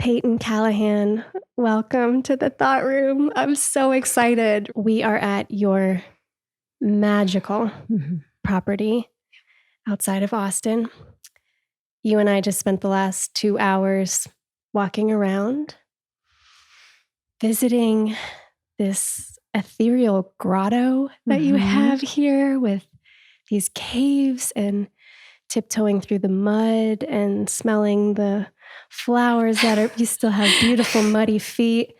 Peyton Callahan. Welcome to the Thought Room. I'm so excited. We are at your magical property outside of Austin. You and I just spent the last 2 hours walking around, visiting this ethereal grotto that you have here with these caves and tiptoeing through the mud and smelling the flowers you still have beautiful muddy feet.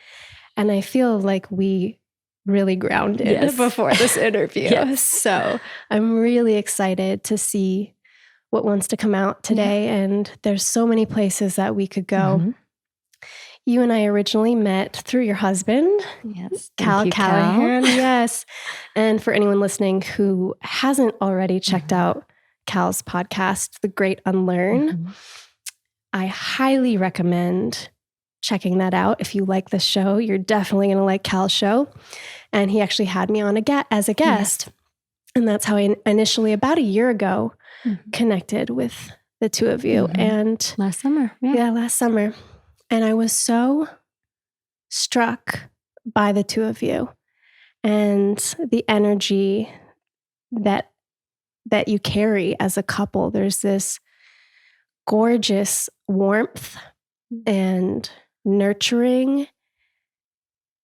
And I feel like we really grounded before this interview. So I'm really excited to see what wants to come out today. And there's so many places that we could go. You and I originally met through your husband, Callahan. Yes. And for anyone listening who hasn't already checked out Cal's podcast, The Great Unlearn, I highly recommend checking that out. If you like the show, you're definitely going to like Cal's show. And he actually had me on as a guest. And that's how I initially, about a year ago, connected with the two of you. And last summer. Yeah, last summer. And I was so struck by the two of you and the energy that you carry as a couple. There's this gorgeous warmth and nurturing.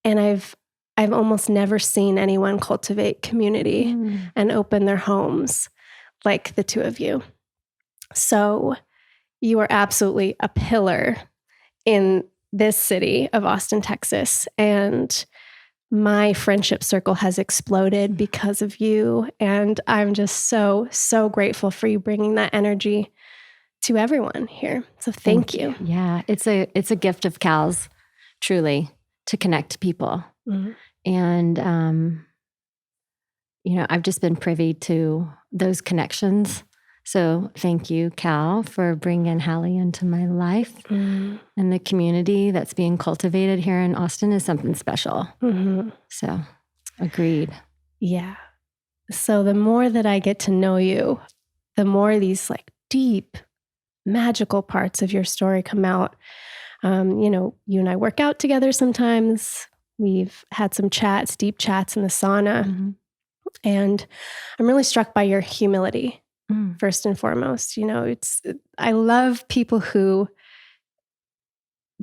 And I've almost never seen anyone cultivate community and open their homes like the two of you. So you are absolutely a pillar in this city of Austin, Texas. And my friendship circle has exploded because of you. And I'm just so, so grateful for you bringing that energy to everyone here. So thank you. Yeah, it's a gift of Cal's, truly, to connect people. And, I've just been privy to those connections. So thank you, Cal, for bringing Hallie into my life. And the community that's being cultivated here in Austin is something special. So agreed. Yeah. So the more that I get to know you, the more these like deep, magical parts of your story come out. You and I work out together sometimes. We've had some chats, deep chats in the sauna. And I'm really struck by your humility. First and foremost, I love people who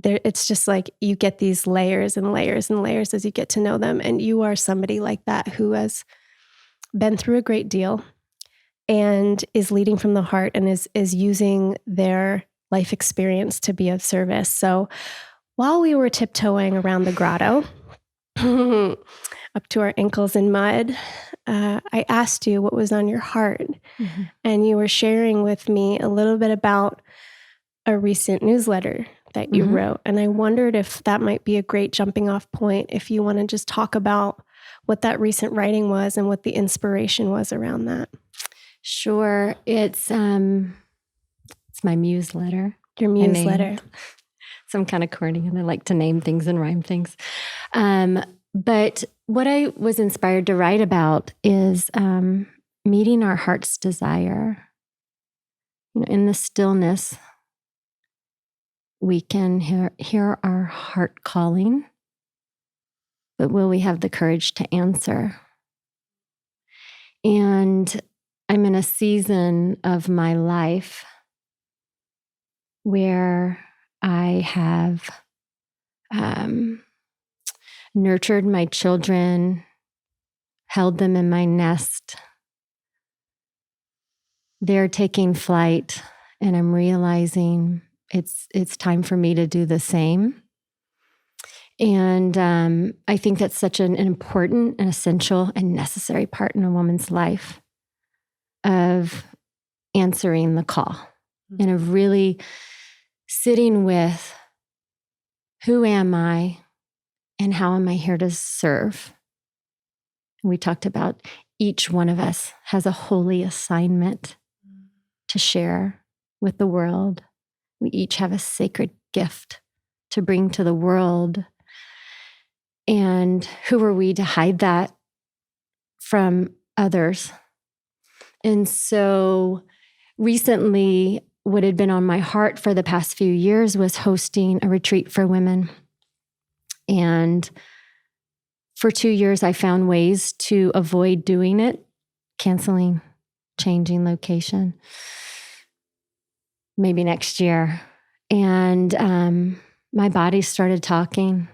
it's just like you get these layers and layers and layers as you get to know them. And you are somebody like that who has been through a great deal and is leading from the heart and is using their life experience to be of service. So while we were tiptoeing around the grotto, up to our ankles in mud, I asked you what was on your heart. And you were sharing with me a little bit about a recent newsletter that you wrote. And I wondered if that might be a great jumping off point, if you want to just talk about what that recent writing was and what the inspiration was around that. Sure. It's my muse-letter. Your muse-letter. Some kind of corny, and I like to name things and rhyme things. But what I was inspired to write about is meeting our heart's desire. In the stillness, we can hear our heart calling, but will we have the courage to answer? And I'm in a season of my life where I have nurtured my children, held them in my nest. They're taking flight, and I'm realizing it's time for me to do the same. And I think that's such an important and essential and necessary part in a woman's life of answering the call and of really sitting with, who am I and how am I here to serve? We talked about each one of us has a holy assignment to share with the world. We each have a sacred gift to bring to the world. And who are we to hide that from others? And so recently, what had been on my heart for the past few years was hosting a retreat for women. And for 2 years, I found ways to avoid doing it, canceling, changing location, maybe next year. And my body started talking.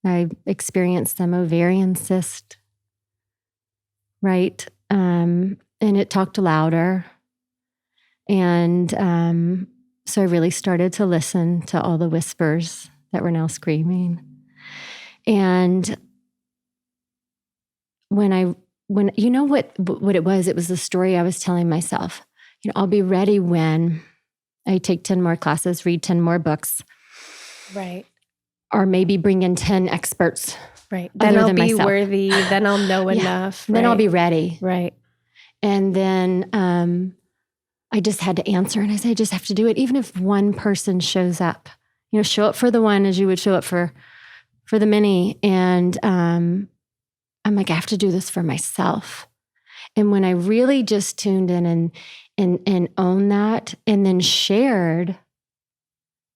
I experienced some ovarian cyst, right? And it talked louder. And so I really started to listen to all the whispers that were now screaming. And when you know what it was the story I was telling myself. You know, I'll be ready when I take 10 more classes, read 10 more books. Right. Or maybe bring in 10 experts. Right. Then I'll be worthy. Then I'll know enough. Then I'll be ready. Right. And then I just had to answer. And I said, I just have to do it. Even if one person shows up, you know, show up for the one as you would show up for the many. And I'm like, I have to do this for myself. And when I really just tuned in and owned that and then shared,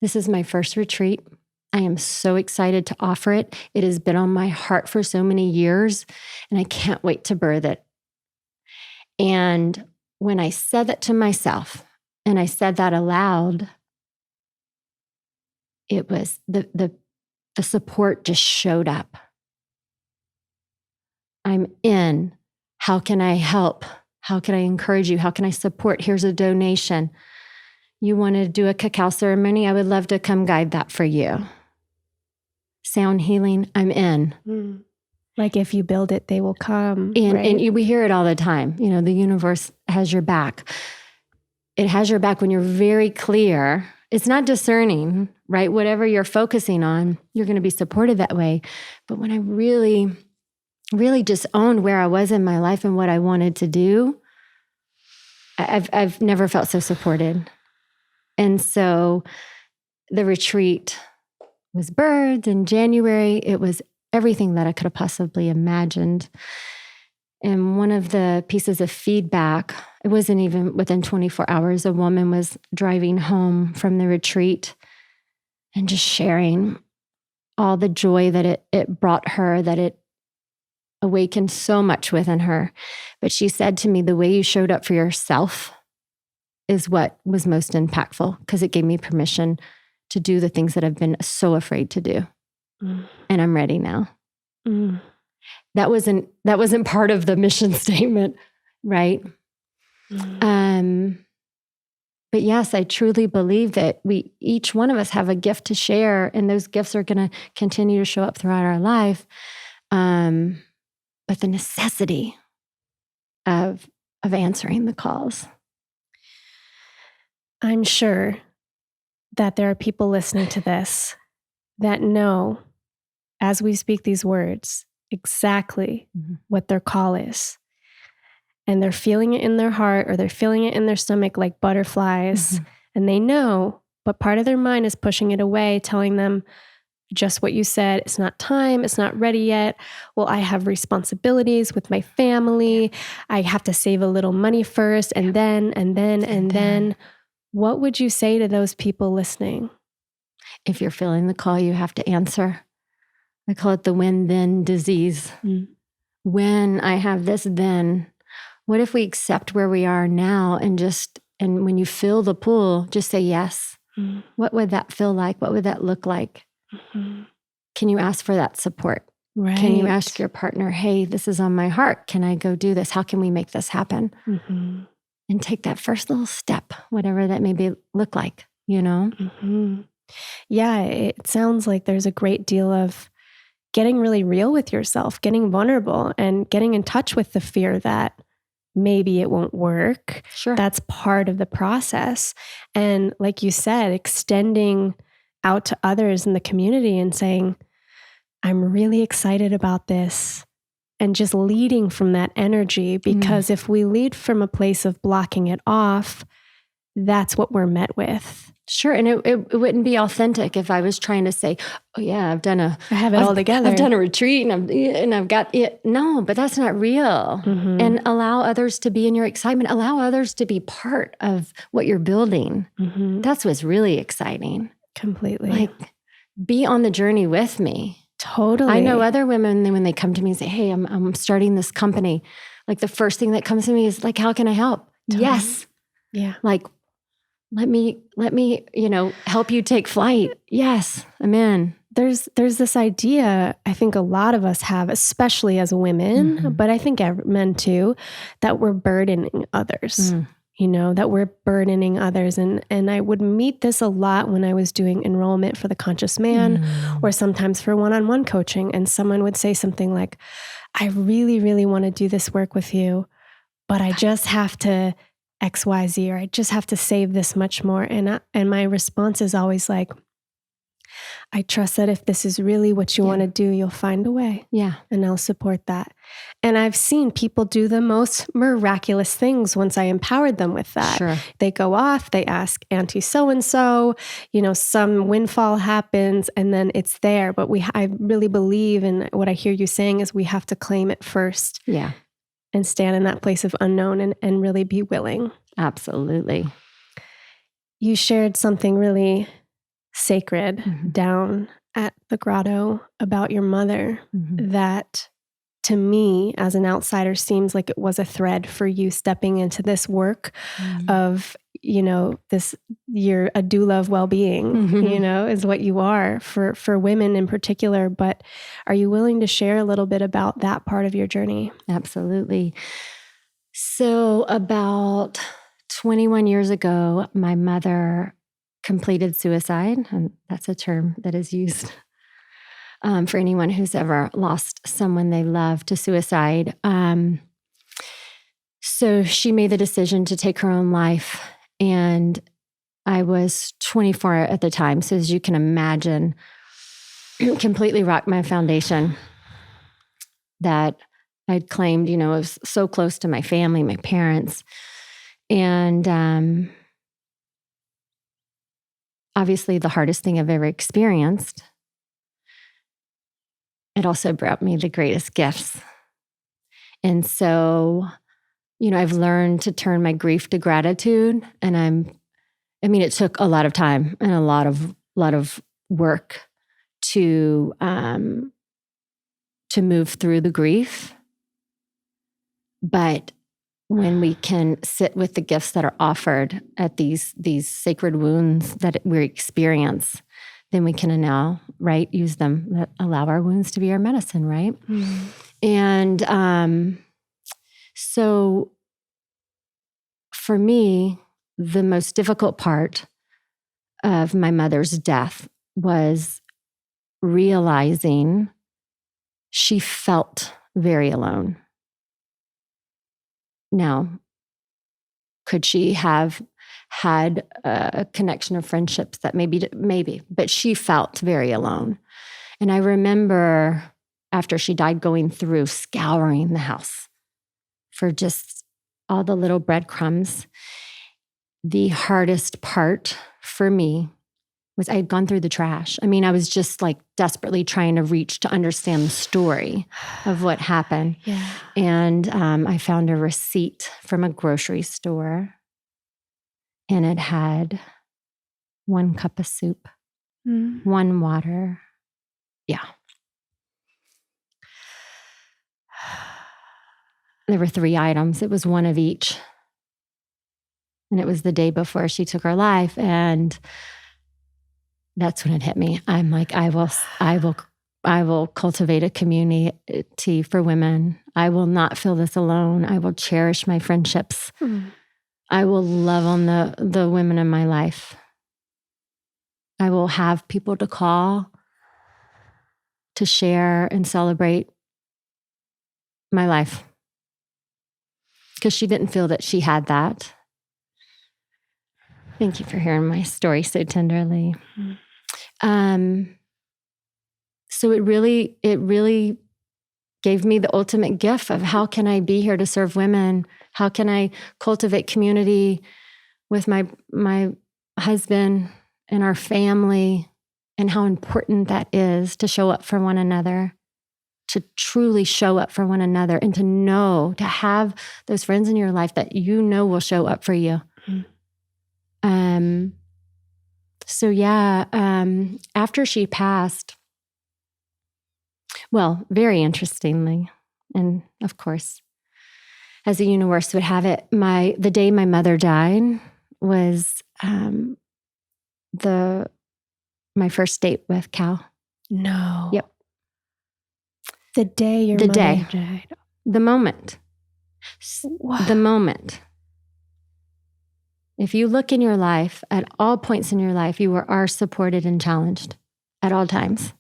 this is my first retreat. I am so excited to offer it. It has been on my heart for so many years, and I can't wait to birth it. And when I said that to myself, and I said that aloud, it was the support just showed up. I'm in. How can I help? How can I encourage you? How can I support? Here's a donation. You want to do a cacao ceremony? I would love to come guide that for you. Sound healing, I'm in. Like if you build it, they will come. And we hear it all the time. You know, the universe has your back. It has your back when you're very clear. It's not discerning, right? Whatever you're focusing on, you're going to be supported that way. But when I really, really just owned where I was in my life and what I wanted to do, I've never felt so supported. And so the retreat was birthed in January. It was everything that I could have possibly imagined. And one of the pieces of feedback, it wasn't even within 24 hours, a woman was driving home from the retreat and just sharing all the joy that it brought her, that it awakened so much within her. But she said to me, the way you showed up for yourself is what was most impactful, because it gave me permission to do the things that I've been so afraid to do. And I'm ready now. That wasn't part of the mission statement, right? But yes, I truly believe that each one of us have a gift to share, and those gifts are going to continue to show up throughout our life. But the necessity of answering the calls. I'm sure that there are people listening to this that know, as we speak these words, exactly what their call is. And they're feeling it in their heart, or they're feeling it in their stomach like butterflies. And they know, but part of their mind is pushing it away, telling them just what you said. It's not time. It's not ready yet. Well, I have responsibilities with my family. I have to save a little money first, and then. What would you say to those people listening? If you're feeling the call, you have to answer. I call it the when-then disease. When I have this, then. What if we accept where we are now and when you fill the pool, just say yes? What would that feel like? What would that look like? Can you ask for that support? Right. Can you ask your partner, hey, this is on my heart. Can I go do this? How can we make this happen? And take that first little step, whatever that may look like, you know? Yeah, it sounds like there's a great deal of getting really real with yourself, getting vulnerable, and getting in touch with the fear that maybe it won't work. Sure. That's part of the process. And like you said, extending out to others in the community and saying, I'm really excited about this. And just leading from that energy, because if we lead from a place of blocking it off, that's what we're met with. Sure. And it wouldn't be authentic if I was trying to say, oh yeah, I have it all together. I've done a retreat and I've got it. No, but that's not real. Mm-hmm. And allow others to be in your excitement. Allow others to be part of what you're building. Mm-hmm. That's what's really exciting. Completely. Like, be on the journey with me. Totally. I know other women, when they come to me and say, hey, I'm starting this company, like the first thing that comes to me is like, how can I help? Totally. Yes. Yeah. Like, let me, help you take flight. Yes, I'm in. There's this idea, I think a lot of us have, especially as women, Mm-hmm. but I think men too, that we're burdening others, that we're burdening others. And I would meet this a lot when I was doing enrollment for the Conscious Man or sometimes for one-on-one coaching. And someone would say something like, I really, really want to do this work with you, but I just have to XYZ, or I just have to save this much more. And my response is always like, I trust that if this is really what you want to do, you'll find a way. Yeah. And I'll support that. And I've seen people do the most miraculous things once I empowered them with that. Sure. They go off, they ask Auntie so-and-so, some windfall happens and then it's there. But I really believe in what I hear you saying is we have to claim it first. Yeah. And stand in that place of unknown and really be willing. Absolutely. You shared something really sacred down at the grotto about your mother that to me as an outsider seems like it was a thread for you stepping into this work of, this, you're a doula of well-being, is what you are for women in particular. But are you willing to share a little bit about that part of your journey? Absolutely. So about 21 years ago, my mother completed suicide, and that's a term that is used for anyone who's ever lost someone they love to suicide. So she made the decision to take her own life, and I was 24 at the time. So as you can imagine, it completely rocked my foundation that I'd claimed, I was so close to my family, my parents. And obviously the hardest thing I've ever experienced. It also brought me the greatest gifts. And so, I've learned to turn my grief to gratitude. And it took a lot of time and a lot of work to move through the grief. But when we can sit with the gifts that are offered at these sacred wounds that we experience, then we can now, use them, that allow our wounds to be our medicine, right? And so for me, the most difficult part of my mother's death was realizing she felt very alone. Now, could she have had a connection of friendships that maybe, but she felt very alone. And I remember after she died going through scouring the house for just all the little breadcrumbs. The hardest part for me was I had gone through the trash. I was just like desperately trying to reach to understand the story of what happened. Yeah. And I found a receipt from a grocery store, and it had 1 cup of soup, 1 water. Yeah. There were 3 items. It was 1 of each. And it was the day before she took her life. And that's when it hit me. I'm like, I will cultivate a community for women. I will not feel this alone. I will cherish my friendships. I will love on the women in my life. I will have people to call, to share and celebrate my life. Because she didn't feel that she had that. Thank you for hearing my story so tenderly. So it really gave me the ultimate gift of how can I be here to serve women? How can I cultivate community with my husband and our family and how important that is to show up for one another, to truly show up for one another, and to know, to have those friends in your life that you know will show up for you. Mm-hmm. After she passed, well, very interestingly, and of course, as the universe would have it, the day my mother died was my first date with Cal. No. Yep. The day your mother died. The moment. Wow. The moment. If you look in your life, at all points in your life, you are supported and challenged at all times.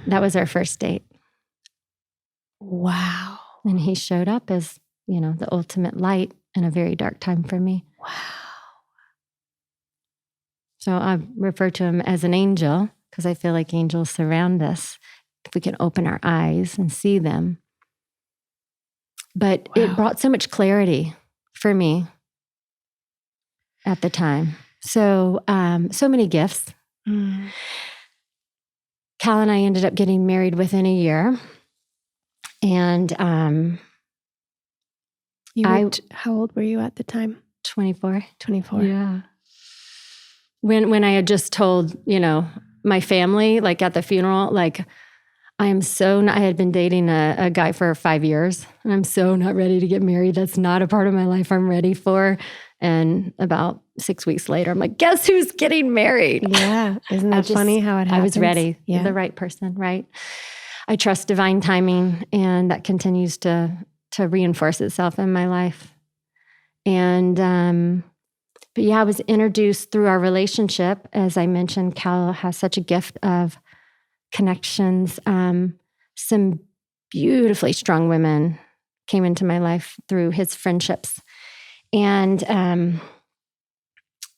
That was our first date. Wow. And he showed up as, the ultimate light in a very dark time for me. Wow. So I refer to him as an angel because I feel like angels surround us if we can open our eyes and see them. But it brought so much clarity for me at the time. So, so many gifts. Mm. Cal and I ended up getting married within a year. And how old were you at the time? 24. 24. Yeah. When I had just told, my family, like at the funeral, like, I had been dating a guy for 5 years, and I'm so not ready to get married. That's not a part of my life I'm ready for. And about 6 weeks later, I'm like, guess who's getting married? Yeah. Isn't that funny how it happens? I was ready. Yeah. The right person, right? I trust divine timing, and that continues to reinforce itself in my life. And, but yeah, I was introduced through our relationship. As I mentioned, Cal has such a gift of connections. Some beautifully strong women came into my life through his friendships. And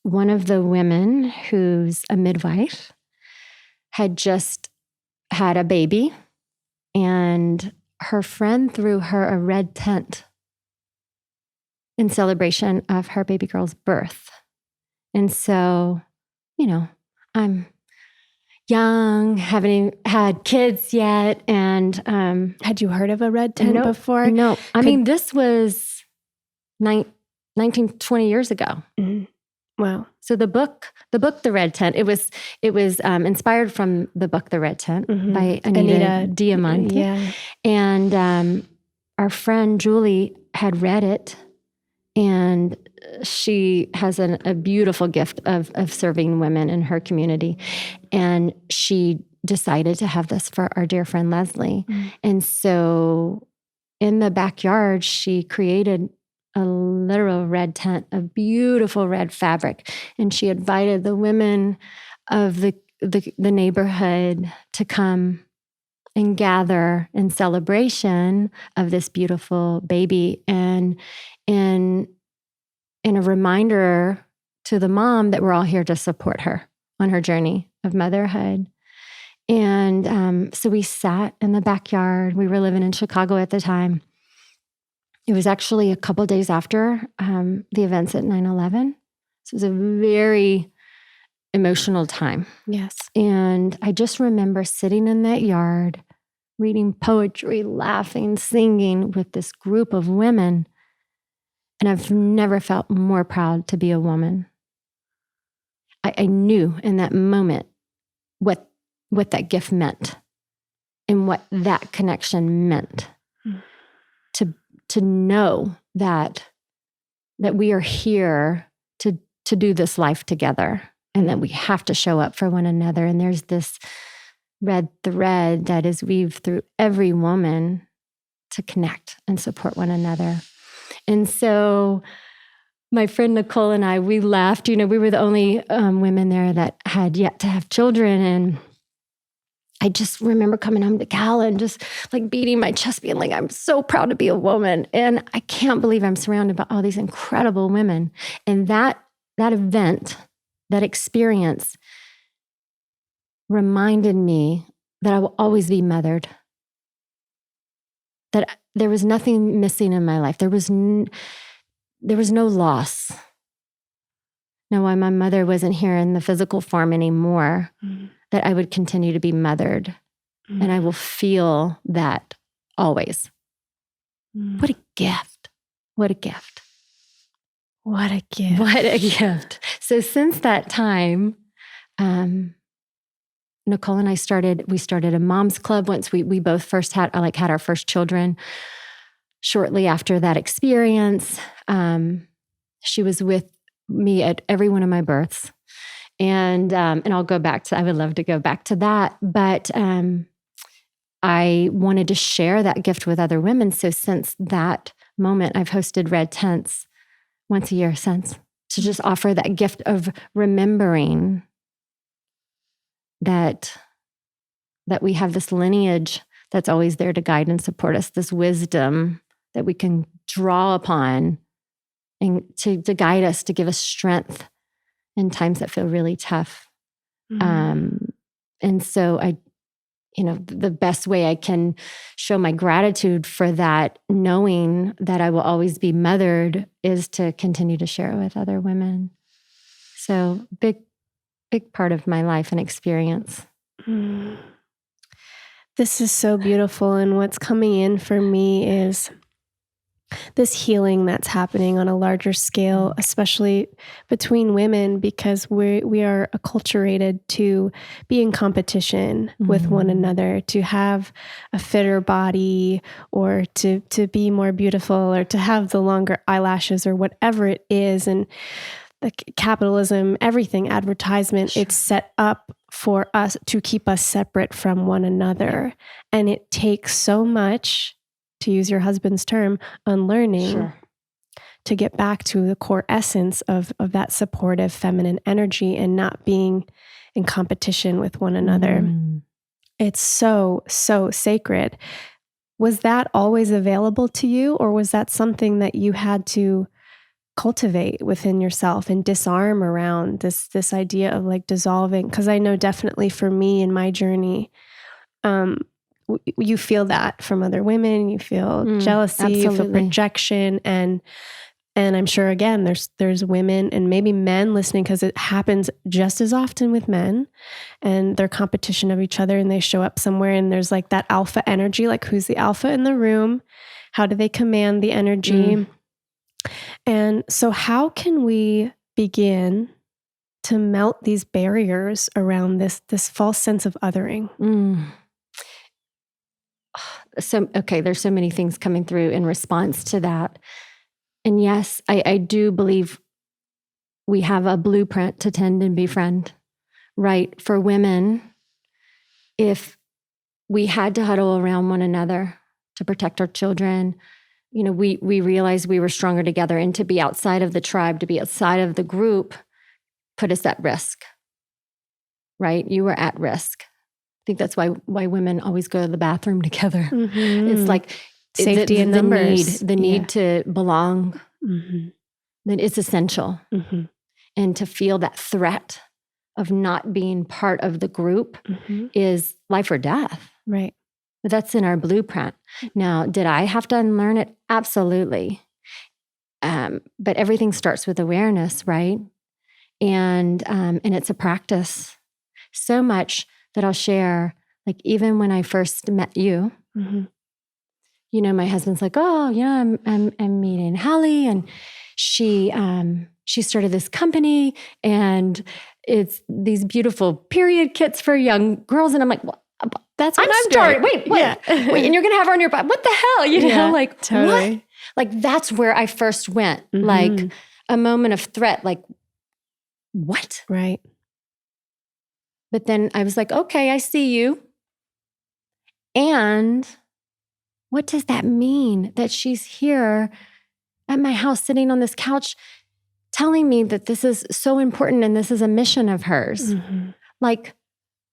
one of the women, who's a midwife, had just had a baby, and her friend threw her a red tent in celebration of her baby girl's birth. And so, I'm young, haven't had kids yet. And had you heard of a red tent before? No. I mean, this was 19, 20 years ago. Mm-hmm. Wow. So the book, The Red Tent, it was inspired from the book, The Red Tent, mm-hmm. by Anita Diamante. Yeah. And our friend Julie had read it, and she has a beautiful gift of serving women in her community. And she decided to have this for our dear friend Leslie. Mm. And so in the backyard, she created a literal red tent of beautiful red fabric. And she invited the women of the neighborhood to come and gather in celebration of this beautiful baby, and a reminder to the mom that we're all here to support her on her journey of motherhood. And so we sat in the backyard. We were living in Chicago at the time. It was actually a couple of days after the events at 9/11. So it was a very emotional time. Yes. And I just remember sitting in that yard, reading poetry, laughing, singing with this group of women. And I've never felt more proud to be a woman. I knew in that moment what that gift meant and what that connection meant. To know that we are here to do this life together, and that we have to show up for one another. And there's this red thread that is weaved through every woman to connect and support one another. And so my friend Nicole and I, we laughed. We were the only women there that had yet to have children. And I just remember coming home to Cal and just like beating my chest, being like, I'm so proud to be a woman. And I can't believe I'm surrounded by all these incredible women. And that event, that experience reminded me that I will always be mothered. That there was nothing missing in my life. There was there was no loss. Now, while my mother wasn't here in the physical form anymore, that I would continue to be mothered. And I will feel that always. What a gift. What a gift. What a gift. What a gift. So since that time, Nicole and I started a mom's club once we both first had our first children. Shortly after that experience, she was with me at every one of my births. And I'll go back to, I would love to go back to that. But I wanted to share that gift with other women. So since that moment, I've hosted red tents once a year since, to just offer that gift of remembering that we have this lineage that's always there to guide and support us, this wisdom that we can draw upon and to guide us, to give us strength in times that feel really tough. And so the best way I can show my gratitude for that, knowing that I will always be mothered, is to continue to share it with other women. So big part of my life and experience. This is so beautiful. And what's coming in for me is this healing that's happening on a larger scale, especially between women, because we are acculturated to be in competition with one another, to have a fitter body, or to be more beautiful, or to have the longer eyelashes, or whatever it is. And the capitalism, everything, advertisement, it's set up for us to keep us separate from one another. And it takes so much, to use your husband's term, unlearning, to get back to the core essence of that supportive feminine energy and not being in competition with one another. It's so, so sacred. Was that always available to you, or was that something that you had to cultivate within yourself and disarm around this idea of like dissolving? Because I know definitely for me in my journey, you feel that from other women, you feel jealousy, absolutely. You feel projection, and I'm sure again there's women and maybe men listening, because it happens just as often with men, and they're competition of each other, and they show up somewhere and there's like that alpha energy, like who's the alpha in the room? How do they command the energy? And so how can we begin to melt these barriers around this false sense of othering? So, okay, there's so many things coming through in response to that. And yes, I do believe we have a blueprint to tend and befriend, right? For women, if we had to huddle around one another to protect our children, we realized we were stronger together, and to be outside of the tribe, to be outside of the group, put us at risk, right? You were at risk. I think that's why women always go to the bathroom together. It's like safety in numbers. The need to belong. That it's essential. And to feel that threat of not being part of the group is life or death. Right. But that's in our blueprint. Now, did I have to unlearn it? Absolutely. But everything starts with awareness, right? And it's a practice. So much that I'll share, like even when I first met you, my husband's like, oh yeah, I'm meeting Hallie, and she started this company, and it's these beautiful period kits for young girls, and I'm like, well, that's what I'm starting. Wait, what? Yeah. Wait, and you're gonna have her on your body? What the hell? Like totally. What? Like that's where I first went, like a moment of threat, like what? Right. But then I was like, okay, I see you. And what does that mean that she's here at my house sitting on this couch telling me that this is so important and this is a mission of hers? Like,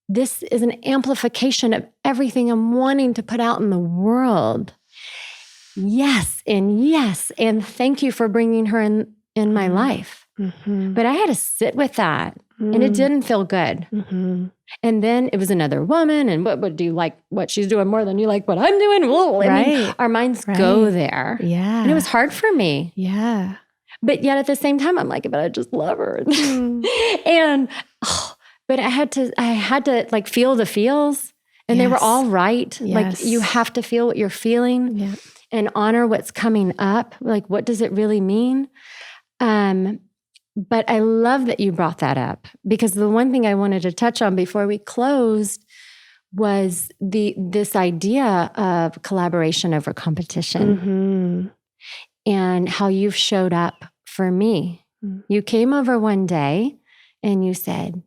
this is an amplification of everything I'm wanting to put out in the world. Yes, and thank you for bringing her in my life. But I had to sit with that, and it didn't feel good. And then it was another woman, and what do you like what she's doing more than you like what I'm doing? Whoa. Right. I mean, our minds go there. Yeah. And it was hard for me. Yeah. But yet at the same time, I'm like, but I just love her. And, but I had to like feel the feels, and they were all right. Like you have to feel what you're feeling and honor what's coming up. Like, what does it really mean? But I love that you brought that up, because the one thing I wanted to touch on before we closed was this idea of collaboration over competition and how you've showed up for me. You came over one day and you said,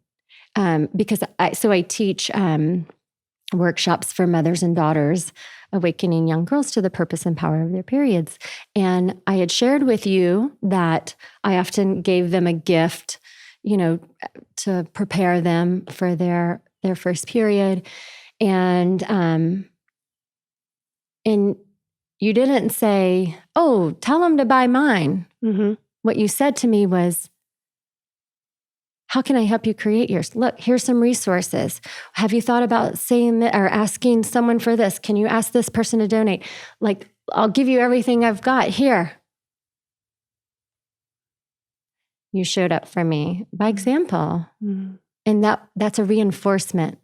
because I teach workshops for mothers and daughters, awakening young girls to the purpose and power of their periods. And I had shared with you that I often gave them a gift, to prepare them for their first period. And you didn't say, "Oh, tell them to buy mine." What you said to me was, "How can I help you create yours? Look, here's some resources. Have you thought about saying that or asking someone for this? Can you ask this person to donate? Like, I'll give you everything I've got here." You showed up for me by example. And that's a reinforcement,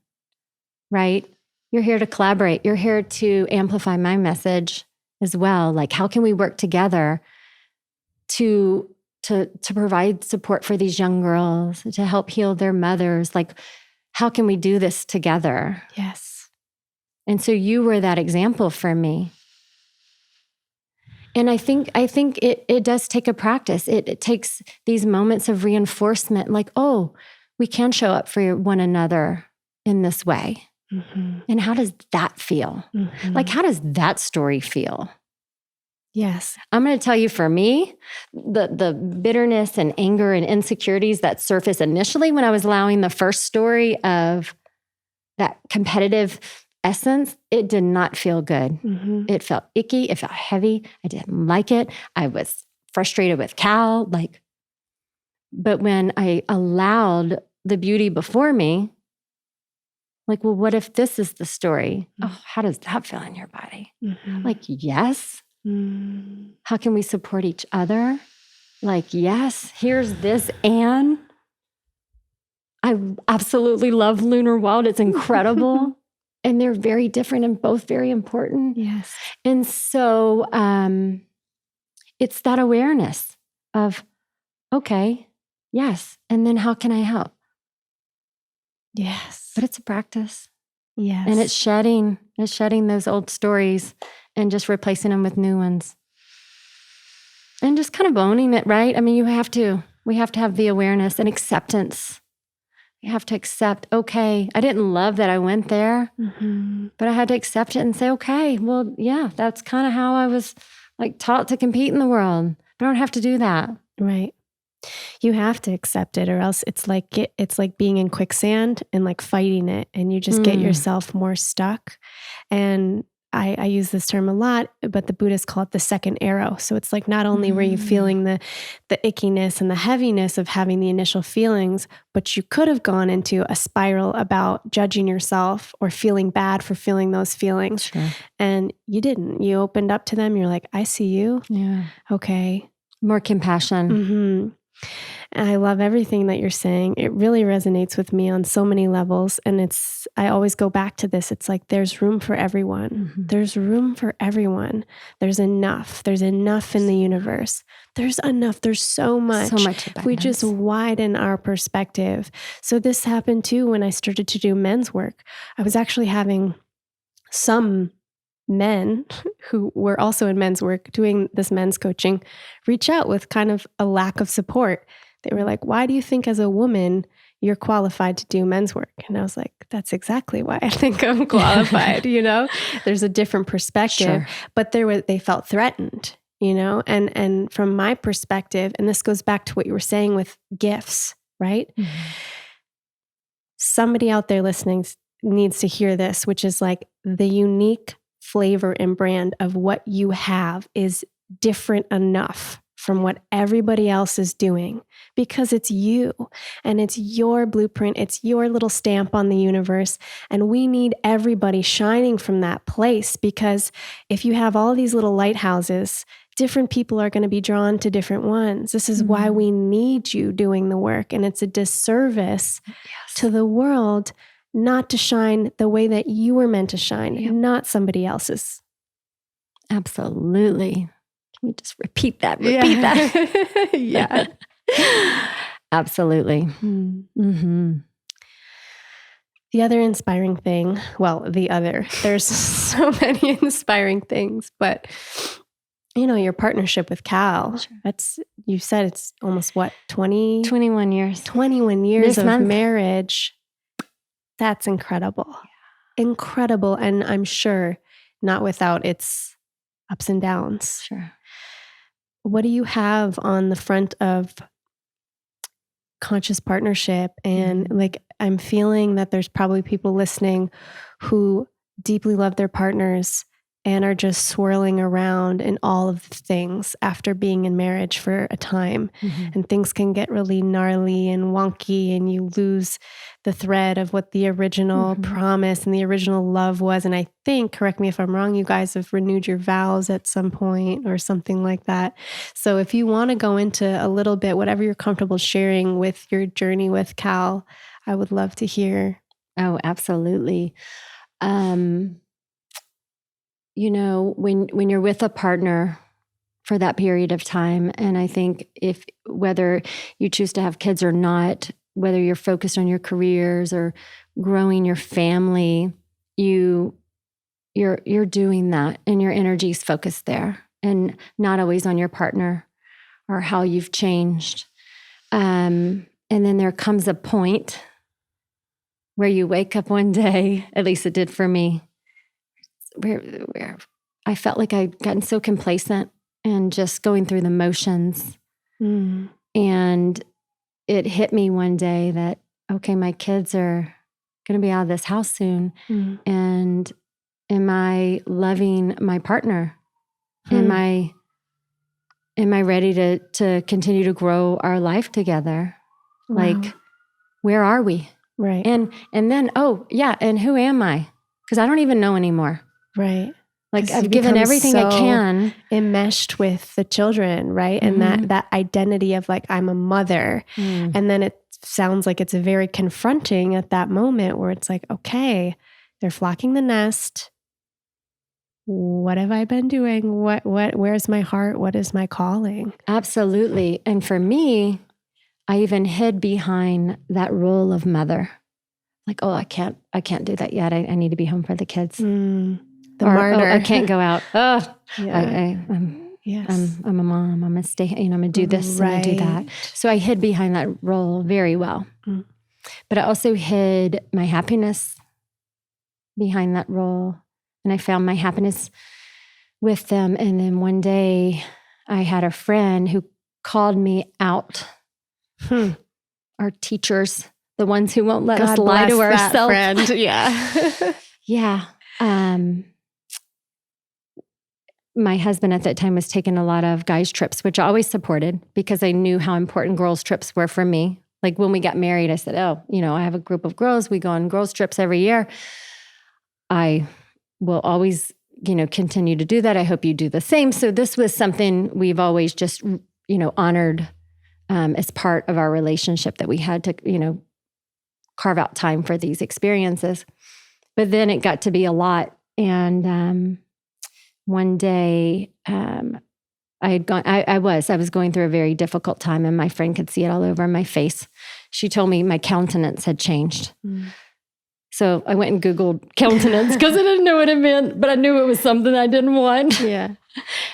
right? You're here to collaborate. You're here to amplify my message as well. Like, how can we work together to provide support for these young girls, to help heal their mothers? Like, how can we do this together? Yes. And so you were that example for me. And I think it does take a practice. It takes these moments of reinforcement, like, oh, we can show up for one another in this way. And how does that feel? Like, how does that story feel? Yes. I'm going to tell you, for me, the bitterness and anger and insecurities that surfaced initially when I was allowing the first story of that competitive essence, it did not feel good. It felt icky. It felt heavy. I didn't like it. I was frustrated with Cal. But when I allowed the beauty before me, like, well, what if this is the story? Oh, how does that feel in your body? Like, yes. How can we support each other? Like, yes, here's this Anne. I absolutely love Lunar Wild. It's incredible. And they're very different and both very important. Yes. And so it's that awareness of, okay, yes. And then how can I help? Yes. But it's a practice. Yes. And it's shedding those old stories and just replacing them with new ones. And just kind of owning it, right? I mean, we have to have the awareness and acceptance. You have to accept, okay, I didn't love that I went there, but I had to accept it and say, okay, well, yeah, that's kind of how I was like taught to compete in the world. But I don't have to do that. Right. You have to accept it, or else it's like being in quicksand and like fighting it, and you just get yourself more stuck. And I use this term a lot, but the Buddhists call it the second arrow. So it's like, not only were you feeling the ickiness and the heaviness of having the initial feelings, but you could have gone into a spiral about judging yourself or feeling bad for feeling those feelings. Sure. And you didn't. You opened up to them. You're like, I see you. Yeah. Okay. More compassion. And I love everything that you're saying. It really resonates with me on so many levels. And I always go back to this. It's like, there's room for everyone. There's room for everyone. There's enough. There's enough in the universe. There's enough. There's so much. So much abundance. We just widen our perspective. So this happened too when I started to do men's work. I was actually having some men who were also in men's work doing this men's coaching reach out with kind of a lack of support. They were like, why do you think as a woman you're qualified to do men's work? And I was like, that's exactly why I think I'm qualified. There's a different perspective, but they felt threatened, and from my perspective, and this goes back to what you were saying with gifts, right? Somebody out there listening needs to hear this, which is like, the unique flavor and brand of what you have is different enough from what everybody else is doing, because it's you and it's your blueprint. It's your little stamp on the universe. And we need everybody shining from that place, because if you have all these little lighthouses different people are going to be drawn to different ones. This is why we need you doing the work. And it's a disservice to the world not to shine the way that you were meant to shine, not somebody else's. Absolutely. Can we just repeat that? Repeat that. Yeah. Absolutely. Mm-hmm. The other inspiring thing, there's so many inspiring things, but your partnership with Cal, you said it's almost 21 years. 21 years this of marriage. That's incredible. Yeah. Incredible. And I'm sure not without its ups and downs. Sure. What do you have on the front of conscious partnership? And I'm feeling that there's probably people listening who deeply love their partners and are just swirling around in all of the things after being in marriage for a time. And things can get really gnarly and wonky, and you lose the thread of what the original promise and the original love was. And I think, correct me if I'm wrong, you guys have renewed your vows at some point or something like that. So if you want to go into a little bit, whatever you're comfortable sharing with your journey with Cal, I would love to hear. Oh, absolutely. When you're with a partner for that period of time, and I think whether you choose to have kids or not, whether you're focused on your careers or growing your family, you're doing that, and your energy's focused there, and not always on your partner or how you've changed. And then there comes a point where you wake up one day, at least it did for me, where I felt like I'd gotten so complacent and just going through the motions. And it hit me one day that, okay, my kids are going to be out of this house soon. And am I loving my partner? Am I ready to continue to grow our life together? Wow. Like, where are we? Right. And then, and who am I? Because I don't even know anymore. Right. Like, I've given everything I can. Enmeshed with the children, right? And that identity of I'm a mother. And then it sounds like it's very confronting at that moment where it's like, okay, they're flocking the nest. What have I been doing? Where's my heart? What is my calling? Absolutely. And for me, I even hid behind that role of mother. Like, I can't do that yet. I need to be home for the kids. The martyr. I can't go out. Yeah. I'm a mom. I'm going to stay, I'm going to do this and do that. So I hid behind that role very well. But I also hid my happiness behind that role. And I found my happiness with them. And then one day I had a friend who called me out. Our teachers, the ones who won't let us lie to ourselves. Friend. Yeah. Yeah. My husband at that time was taking a lot of guys' trips, which I always supported because I knew how important girls' trips were for me. Like when we got married, I said, I have a group of girls. We go on girls' trips every year. I will always, continue to do that. I hope you do the same. So this was something we've always just, honored as part of our relationship, that we had to, carve out time for these experiences. But then it got to be a lot. And one day I was going through a very difficult time, and my friend could see it all over my face. She told me my countenance had changed. So I went and Googled countenance because I didn't know what it meant, but I knew it was something I didn't want. Yeah. And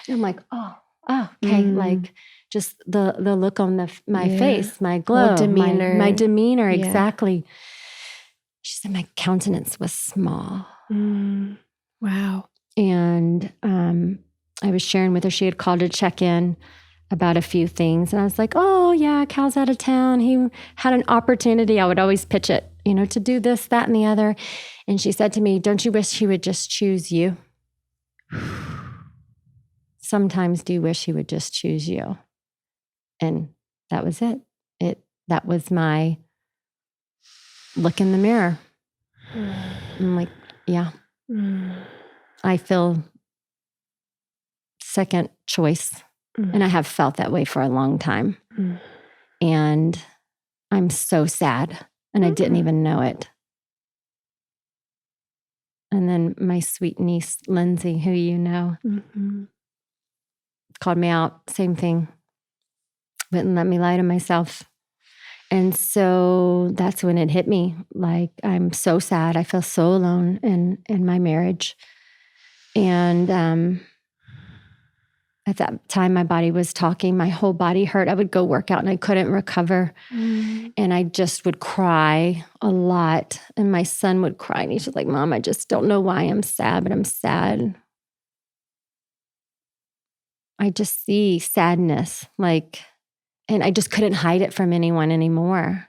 I'm like, okay. Like just the look on my face, my glow, demeanor. My demeanor, exactly. She said my countenance was small. Wow. And I was sharing with her, she had called to check in about a few things. And I was like, Cal's out of town. He had an opportunity. I would always pitch it, to do this, that, and the other. And she said to me, don't you wish he would just choose you? Sometimes do you wish he would just choose you? And that was it. That was my look in the mirror. I'm like, yeah. I feel second choice. And I have felt that way for a long time. And I'm so sad. And I didn't even know it. And then my sweet niece, Lindsay, who you know, called me out. Same thing. Wouldn't let me lie to myself. And so that's when it hit me. Like, I'm so sad. I feel so alone in my marriage. And at that time, my body was talking. My whole body hurt. I would go work out and I couldn't recover. And I just would cry a lot. And my son would cry. And he's just like, Mom, I just don't know why I'm sad, but I'm sad. I just see sadness, and I just couldn't hide it from anyone anymore.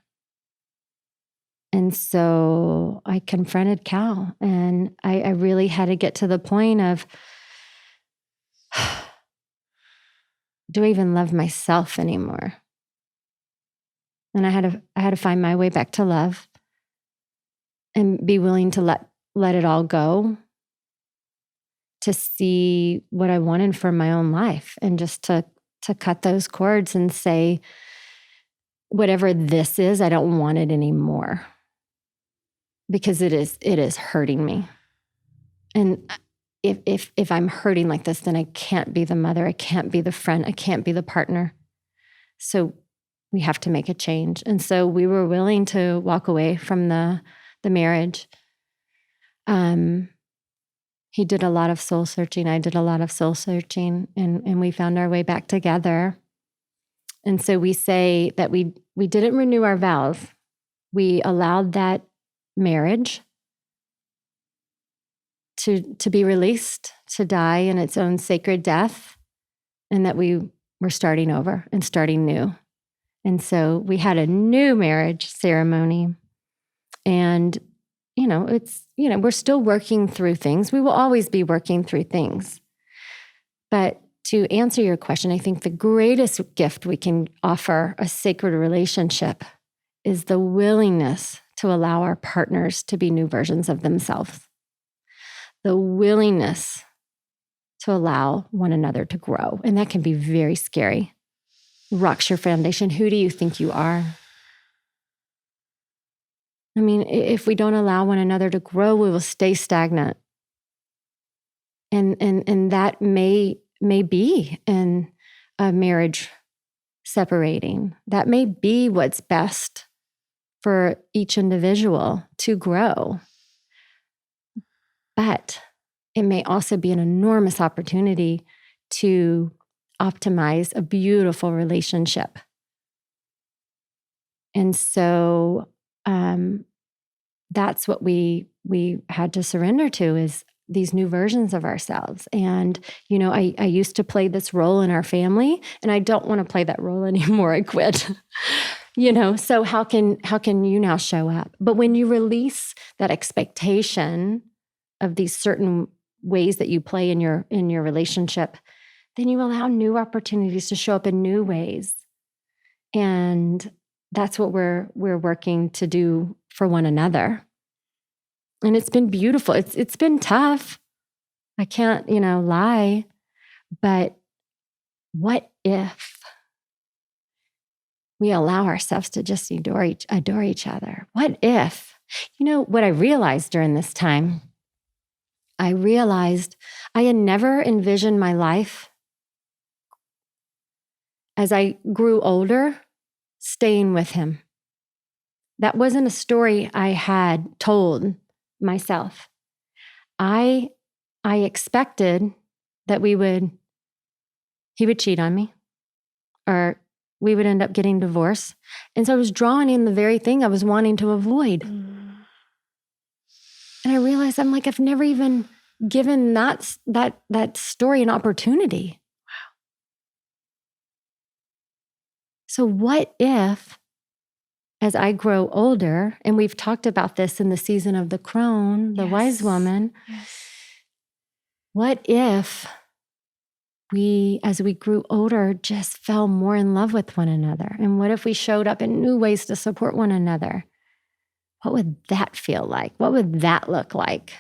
And so I confronted Cal, and I really had to get to the point of, do I even love myself anymore? And I had to find my way back to love and be willing to let it all go, to see what I wanted for my own life, and just to cut those cords and say, whatever this is, I don't want it anymore, because it is hurting me. And if I'm hurting like this, then I can't be the mother, I can't be the friend, I can't be the partner. So we have to make a change. And so we were willing to walk away from the marriage. He did a lot of soul searching. I did a lot of soul searching, and we found our way back together. And so we say that we didn't renew our vows. We allowed that marriage to be released, to die in its own sacred death, and that we were starting over and starting new. And so we had a new marriage ceremony. And, we're still working through things. We will always be working through things. But to answer your question, I think the greatest gift we can offer a sacred relationship is the willingness to allow our partners to be new versions of themselves. The willingness to allow one another to grow. And that can be very scary. Rocks your foundation. Who do you think you are? I mean, if we don't allow one another to grow, we will stay stagnant. And that may be in a marriage separating. That may be what's best for each individual to grow. But it may also be an enormous opportunity to optimize a beautiful relationship. And so that's what we had to surrender to, is these new versions of ourselves. And, I used to play this role in our family, and I don't want to play that role anymore. I quit. So how can you now show up? But when you release that expectation of these certain ways that you play in your relationship, then you allow new opportunities to show up in new ways. And that's what we're working to do for one another. And it's been beautiful. It's been tough. I can't, lie. But what if we allow ourselves to just adore each other? What if, what I realized during this time, I realized I had never envisioned my life as I grew older, staying with him. That wasn't a story I had told myself. I expected that he would cheat on me, or we would end up getting divorced. And so I was drawing in the very thing I was wanting to avoid. And I realized I've never even given that story an opportunity. Wow. So what if, as I grow older, and we've talked about this in the season of the crone, the wise woman, what if we, as we grew older, just fell more in love with one another? And what if we showed up in new ways to support one another? What would that feel like? What would that look like?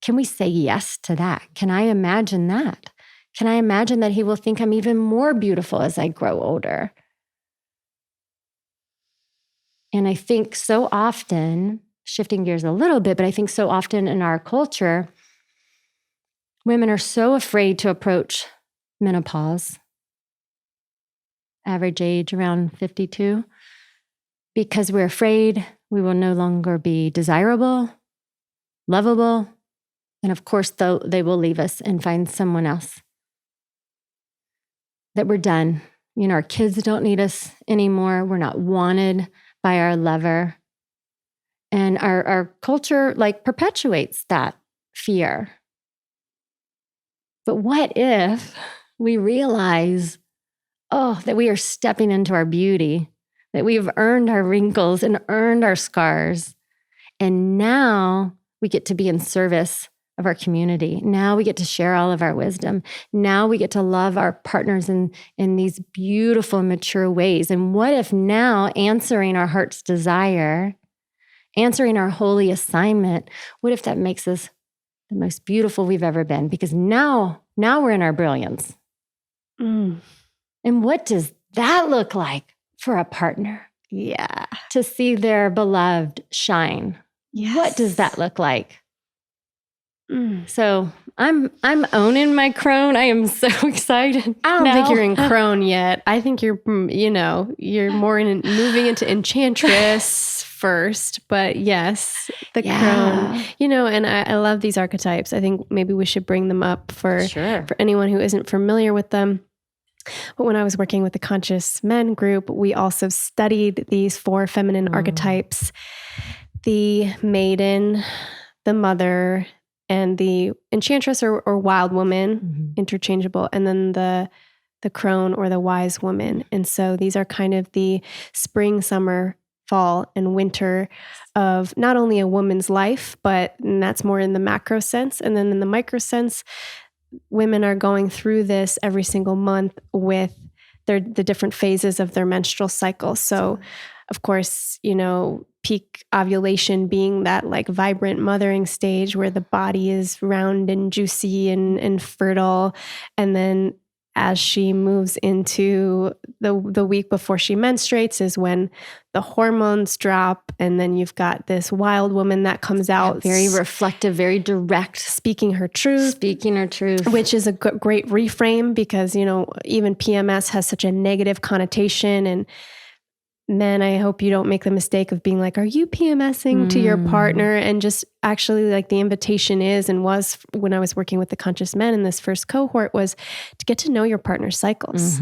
Can we say yes to that? Can I imagine that? can I imagine that he will think I'm even more beautiful as I grow older? And I think so often, shifting gears a little bit, but I think so often in our culture, women are so afraid to approach menopause, average age around 52, because we're afraid we will no longer be desirable, lovable, and of course, though, they will leave us and find someone else. That we're done. Our kids don't need us anymore. We're not wanted by our lover. And our culture perpetuates that fear. But what if we realize, that we are stepping into our beauty, that we've earned our wrinkles and earned our scars, and now we get to be in service of our community. Now we get to share all of our wisdom. Now we get to love our partners in these beautiful, mature ways. And what if now, answering our heart's desire, answering our holy assignment, what if that makes us the most beautiful we've ever been? Because now we're in our brilliance. And what does that look like for a partner? Yeah. To see their beloved shine. Yes. What does that look like? So I'm owning my crone. I am so excited. I don't think you're in crone yet. I think you're more moving into enchantress first. But yes, the crone. And I love these archetypes. I think maybe we should bring them up for anyone who isn't familiar with them. But when I was working with the Conscious Men group, we also studied these 4 feminine archetypes: the maiden, the mother, and the enchantress or wild woman, interchangeable, and then the crone or the wise woman. And so these are kind of the spring, summer, fall, and winter of not only a woman's life, and that's more in the macro sense. And then in the micro sense, women are going through this every single month with the different phases of their menstrual cycle. So, of course, peak ovulation being that vibrant mothering stage where the body is round and juicy and fertile. And then as she moves into the week before she menstruates is when the hormones drop. And then you've got this wild woman that comes out. Very reflective, very direct. Speaking her truth. Which is a great reframe because, even PMS has such a negative connotation. And men, I hope you don't make the mistake of being like, are you PMSing to your partner? And just actually the invitation is and was when I was working with the Conscious Men in this first cohort was to get to know your partner's cycles.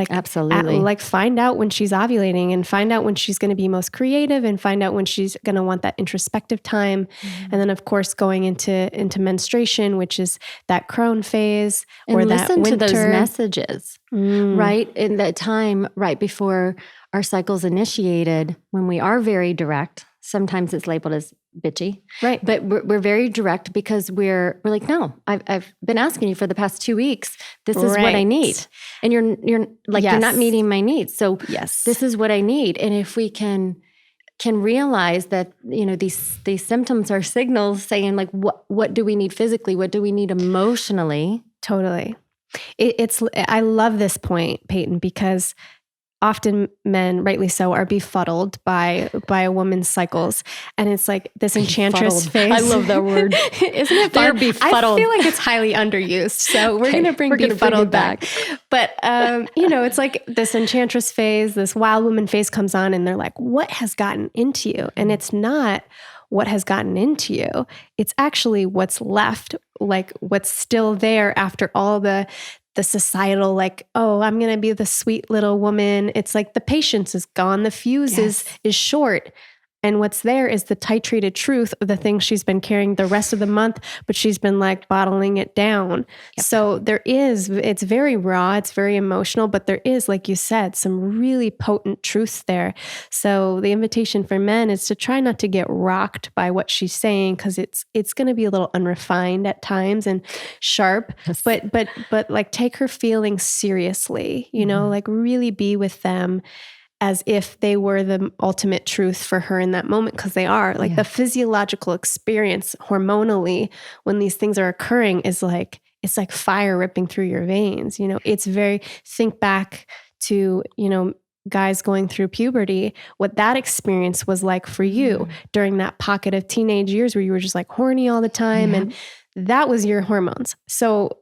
Absolutely. Find out when she's ovulating and find out when she's going to be most creative and find out when she's going to want that introspective time. And then of course, going into menstruation, which is that crone phase and or that winter. Listen to those messages, right? In that time, right before our cycle's initiated, when we are very direct, sometimes it's labeled as bitchy, right? But we're very direct because we're like, no, I've been asking you for the past 2 weeks. This is what I need, and you're not meeting my needs. So this is what I need. And if we can realize that these symptoms are signals saying what do we need physically, what do we need emotionally? Totally. I love this point, Peyton, because often men, rightly so, are befuddled by a woman's cycles. And it's like this enchantress phase. I love that word. Isn't it fun? They're befuddled. I feel like it's highly underused. So we're going to bring befuddled back. But, it's like this enchantress phase, this wild woman phase comes on and they're like, what has gotten into you? And it's not what has gotten into you. It's actually what's left, what's still there after all the societal, I'm going to be the sweet little woman. It's like the patience is gone. The fuse is short. And what's there is the titrated truth of the things she's been carrying the rest of the month, but she's been bottling it down. Yep. So it's very raw, it's very emotional, but there is, like you said, some really potent truths there. So the invitation for men is to try not to get rocked by what she's saying, because it's going to be a little unrefined at times and sharp, but take her feelings seriously, really be with them as if they were the ultimate truth for her in that moment, because they are. The physiological experience hormonally when these things are occurring is it's like fire ripping through your veins. It's think back to, guys going through puberty, what that experience was like for you during that pocket of teenage years where you were just like horny all the time. And that was your hormones. So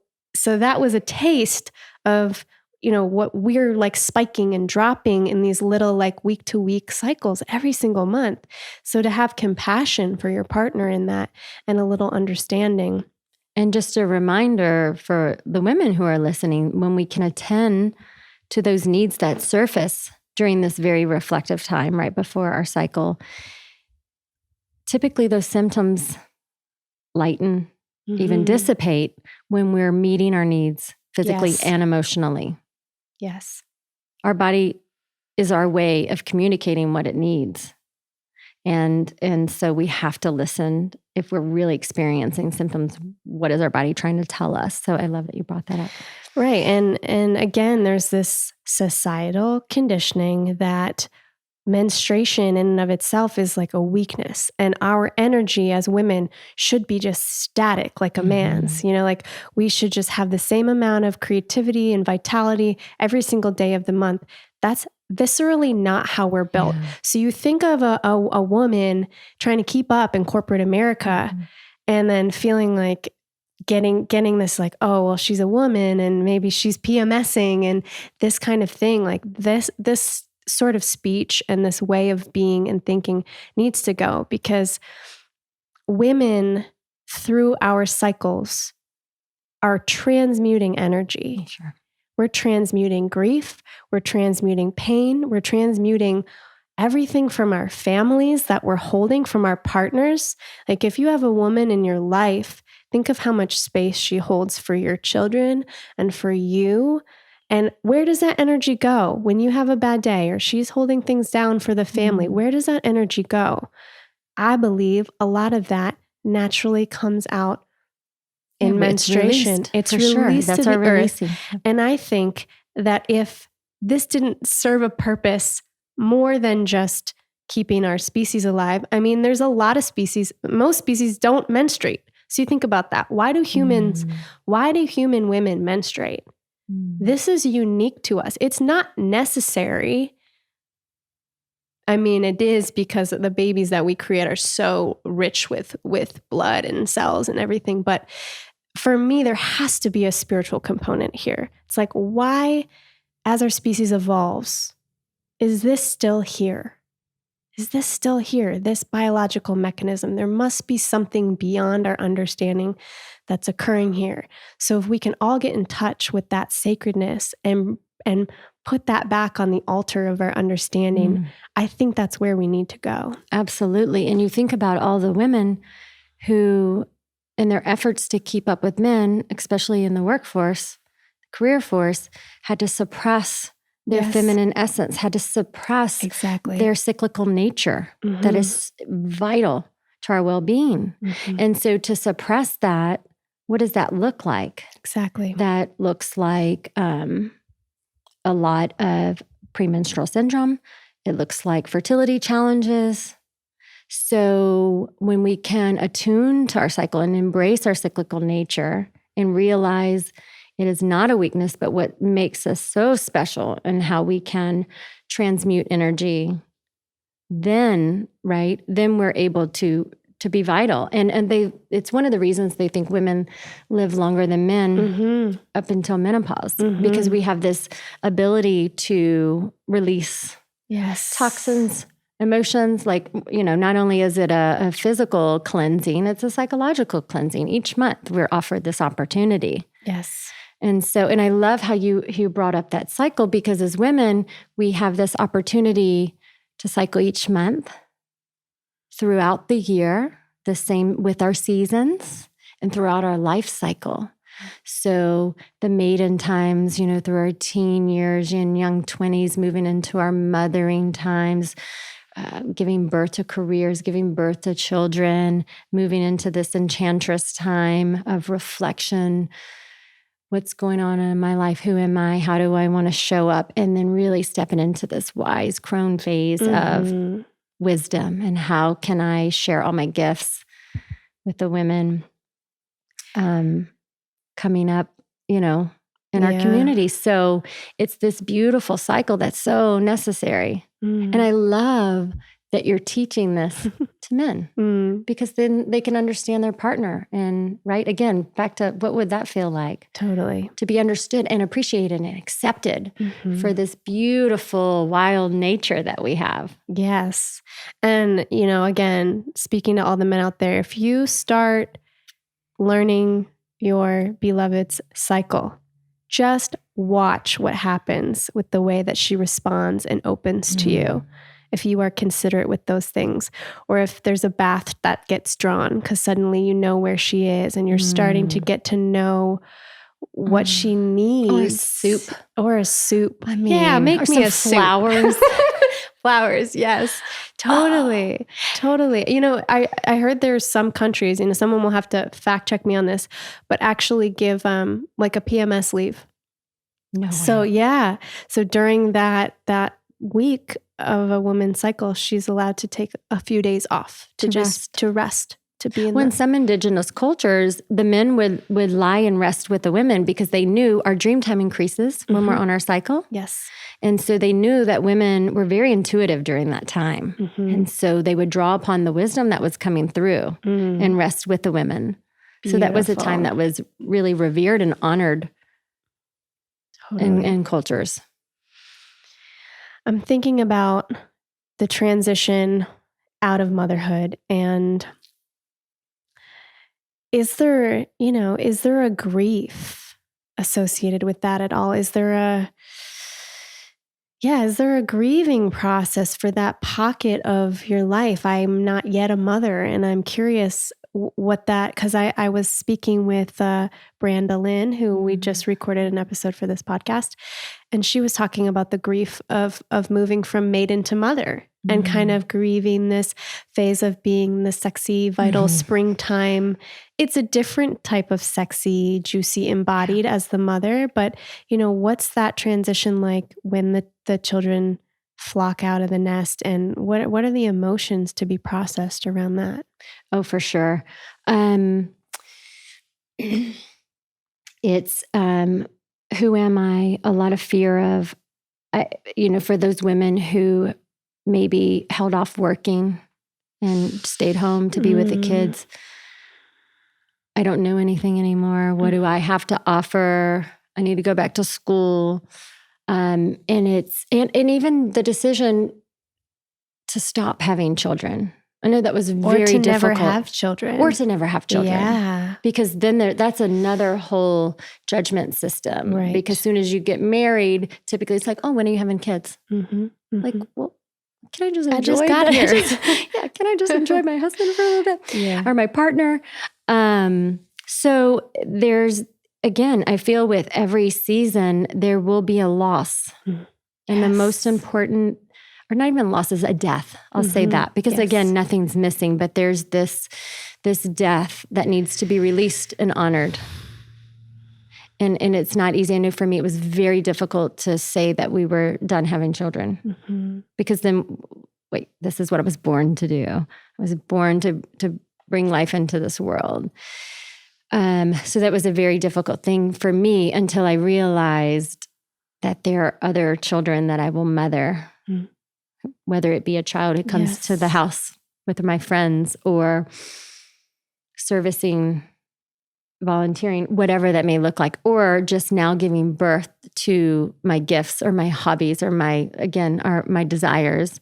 that was a taste of, what we're like spiking and dropping in these little like week to week cycles every single month. So to have compassion for your partner in that and a little understanding. And just a reminder for the women who are listening, when we can attend to those needs that surface during this very reflective time right before our cycle, typically those symptoms lighten, even dissipate when we're meeting our needs physically and emotionally. Yes. Our body is our way of communicating what it needs. And so we have to listen if we're really experiencing symptoms. What is our body trying to tell us? So I love that you brought that up. Right. And again, there's this societal conditioning that menstruation in and of itself is like a weakness, and our energy as women should be just static like a man's. Like we should just have the same amount of creativity and vitality every single day of the month. That's viscerally not how we're built. So you think of a woman trying to keep up in corporate America and then feeling like getting this like, oh, well, she's a woman and maybe she's PMSing and this kind of thing. Like this sort of speech and this way of being and thinking needs to go, because women through our cycles are transmuting energy. Sure. We're transmuting grief. We're transmuting pain. We're transmuting everything from our families that we're holding from our partners. Like if you have a woman in your life, think of how much space she holds for your children and for you. And where does that energy go when you have a bad day or she's holding things down for the family? Where does that energy go? I believe a lot of that naturally comes out in menstruation. It's released to the earth. And I think that if this didn't serve a purpose more than just keeping our species alive, I mean, there's a lot of species, most species don't menstruate. So you think about that. Why do human women menstruate? This is unique to us. It's not necessary. I mean, it is because the babies that we create are so rich with blood and cells and everything. But for me, there has to be a spiritual component here. It's like, why, as our species evolves, is this still here? Is this still here? This biological mechanism? There must be something beyond our understanding that's occurring here. So if we can all get in touch with that sacredness and put that back on the altar of our understanding, I think that's where we need to go. Absolutely. And you think about all the women who, in their efforts to keep up with men, especially in the workforce, career force, had to suppress their feminine essence, had to suppress their cyclical nature that is vital to our well-being. And so to suppress that, what does that look like? Exactly. That looks like a lot of premenstrual syndrome. It looks like fertility challenges. So when we can attune to our cycle and embrace our cyclical nature and realize it is not a weakness, but what makes us so special and how we can transmute energy, then we're able to be vital. And it's one of the reasons they think women live longer than men up until menopause, because we have this ability to release toxins, emotions. Like, not only is it a physical cleansing, it's a psychological cleansing. Each month we're offered this opportunity. Yes. And I love how you brought up that cycle, because as women, we have this opportunity to cycle each month throughout the year, the same with our seasons and throughout our life cycle. So the maiden times, through our teen years and young 20s, moving into our mothering times, giving birth to careers, giving birth to children, moving into this enchantress time of reflection. What's going on in my life? Who am I? How do I want to show up? And then really stepping into this wise crone phase of wisdom, and how can I share all my gifts with the women? coming up, in our community. So it's this beautiful cycle that's so necessary. And I love that you're teaching this to men because then they can understand their partner. And again, back to what would that feel like? Totally. To be understood and appreciated and accepted for this beautiful, wild nature that we have. Yes. And, again, speaking to all the men out there, if you start learning your beloved's cycle, just watch what happens with the way that she responds and opens to you. If you are considerate with those things, or if there's a bath that gets drawn because suddenly you know where she is and you're starting to get to know what she needs. Or a soup. I mean, make me a flowers. Flowers, yes. Totally. Totally. I heard there's some countries, someone will have to fact check me on this, but actually give like a PMS leave. No way. So yeah. So during that week of a woman's cycle, she's allowed to take a few days off to rest, to be in some indigenous cultures, the men would lie and rest with the women because they knew our dream time increases when we're on our cycle. Yes. And so they knew that women were very intuitive during that time. And so they would draw upon the wisdom that was coming through and rest with the women. Beautiful. So that was a time that was really revered and honored in cultures. I'm thinking about the transition out of motherhood, and is there a grief associated with that at all? Is there a grieving process for that pocket of your life? I'm not yet a mother, and I'm curious what that, because I was speaking with Branda Lynn, who we just recorded an episode for this podcast, and she was talking about the grief of moving from maiden to mother and kind of grieving this phase of being the sexy, vital springtime. It's a different type of sexy, juicy, embodied as the mother, but what's that transition like when the children flock out of the nest, and what are the emotions to be processed around that? Oh, for sure. It's who am I? A lot of fear of, for those women who maybe held off working and stayed home to be with the kids. I don't know anything anymore. What do I have to offer? I need to go back to school. And it's even the decision to stop having children. I know that was very difficult. Or to never have children. Yeah. Because then that's another whole judgment system. Right. Because as soon as you get married, typically it's like, oh, when are you having kids? Like, well, can I just enjoy? I just got here. Can I just enjoy my husband for a little bit? Yeah. Or my partner? So there's, again, I feel with every season, there will be a loss. And the most important, or not even loss, is a death. I'll say that. Because again, nothing's missing, but there's this death that needs to be released and honored. And it's not easy. I know for me, it was very difficult to say that we were done having children. Because then, this is what I was born to do. I was born to bring life into this world. So that was a very difficult thing for me until I realized that there are other children that I will mother, whether it be a child who comes to the house with my friends or servicing, volunteering, whatever that may look like, or just now giving birth to my gifts or my hobbies or my desires.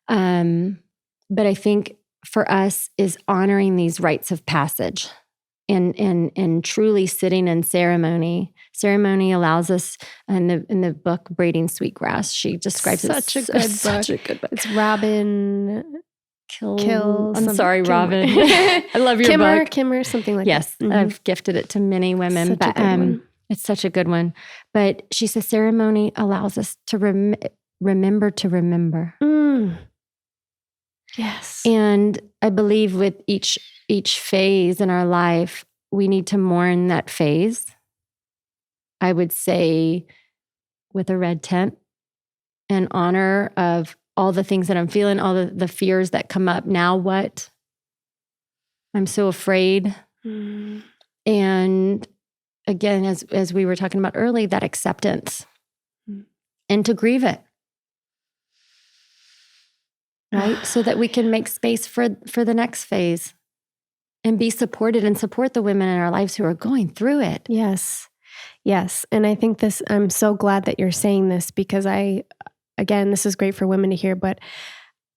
But I think for us is honoring these rites of passage and truly sitting in ceremony. Ceremony allows us, in the book Braiding Sweetgrass, she describes such a good book. It's Robin Kill. I'm sorry, Robin. I love your book. Kimmer, something like that. Yes, I've gifted it to many women. Such a good one. It's such a good one. But she says ceremony allows us to remember to remember. Yes. And I believe with each phase in our life, we need to mourn that phase. I would say with a red tent, in honor of all the things that I'm feeling, all the fears that come up. Now what? I'm so afraid. And again, as we were talking about early, that acceptance and to grieve it. Right? So that we can make space for the next phase and be supported and support the women in our lives who are going through it. Yes. Yes. And I think I'm so glad that you're saying this because again, this is great for women to hear, but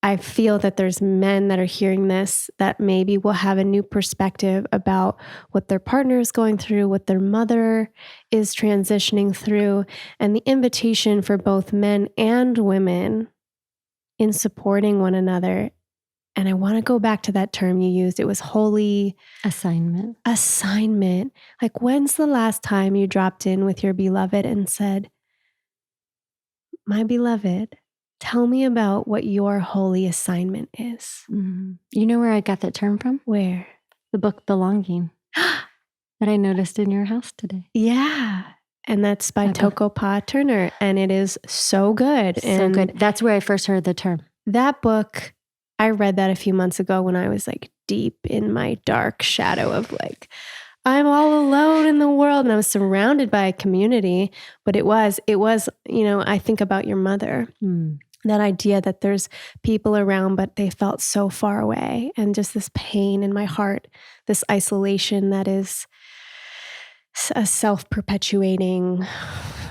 I feel that there's men that are hearing this that maybe will have a new perspective about what their partner is going through, what their mother is transitioning through, and the invitation for both men and women in supporting one another. And I want to go back to that term you used. It was holy assignment. Like, when's the last time you dropped in with your beloved and said, my beloved, tell me about what your holy assignment is? Mm-hmm. You know where I got that term from? Where? The book Belonging that I noticed in your house today. Yeah. And that's by Toko Pa Turner. And it is so good. So good. That's where I first heard the term. That book, I read that a few months ago when I was like deep in my dark shadow of like, I'm all alone in the world. And I was surrounded by a community, but it was, I think about your mother, that idea that there's people around, but they felt so far away, and just this pain in my heart, this isolation that is a self-perpetuating